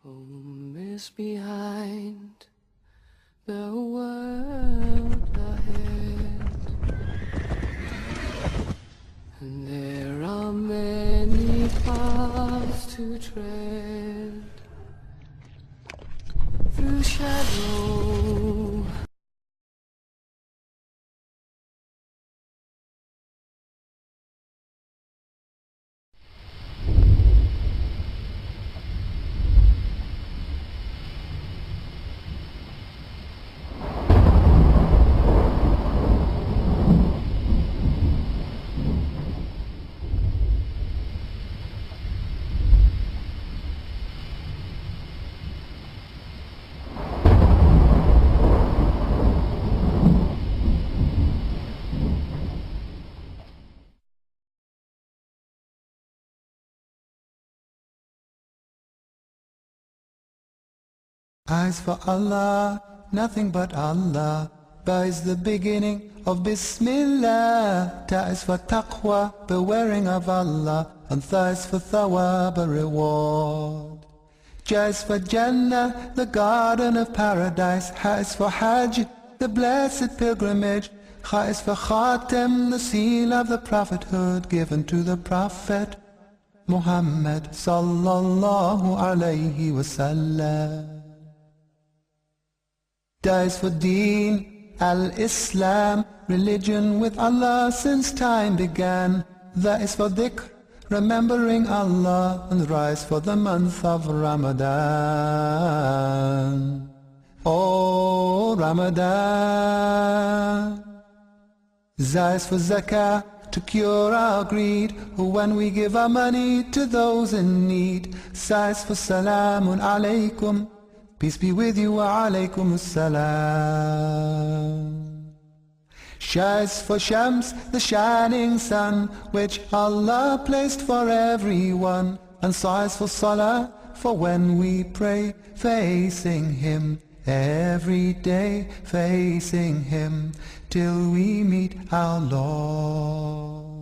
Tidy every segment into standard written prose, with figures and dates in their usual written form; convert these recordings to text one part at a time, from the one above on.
Home is behind, the world ahead, and there are many paths to tread through shadow. Eyes for Allah, nothing but Allah. Ba is the beginning of Bismillah. Ta is for taqwa, bewaring of Allah. And Tha is for thawab, a reward. Ja is for Jannah, the garden of paradise. Ha is for Hajj, the blessed pilgrimage. Kha is for Khatem, the seal of the prophethood given to the Prophet Muhammad sallallahu alayhi wasallam. Da is for Deen, Al-Islam, religion with Allah since time began. That is for Dhikr, remembering Allah, and rise for the month of Ramadan. Oh, Ramadan. Za is for Zakah, to cure our greed, when we give our money to those in need. Sa is for Salamun alaykum, peace be with you, wa alaykum as-salam. Sha is for Shams, the shining sun, which Allah placed for everyone. And Sa is for Salah, for when we pray, facing Him. Every day facing Him, till we meet our Lord.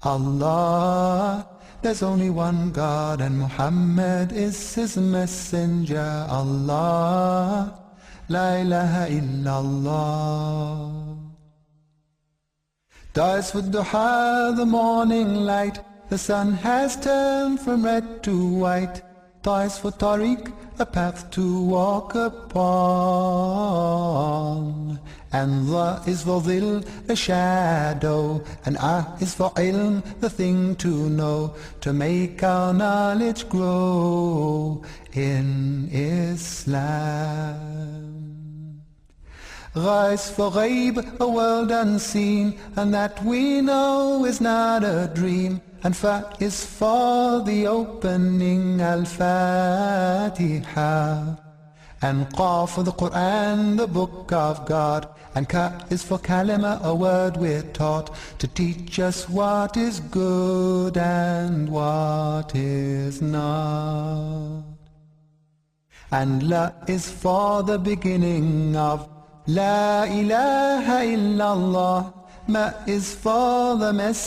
Allah, there's only one God, and Muhammad is His messenger. Allah, La ilaha illallah. Da is for Duha, the morning light. The sun has turned from red to white. Ta is for Tariq, a path to walk upon. And Dha is for Dhil, a shadow. And Ah is for Ilm, the thing to know, to make our knowledge grow in Islam. Gha is for Ghaib, a world unseen, and that we know is not a dream. And Fa is for the opening, Al-Fatiha. And Qa for the Quran, the book of God. And Ka is for Kalima, a word we're taught, to teach us what is good and what is not. And La is for the beginning of La ilaha illallah. Ma is for the message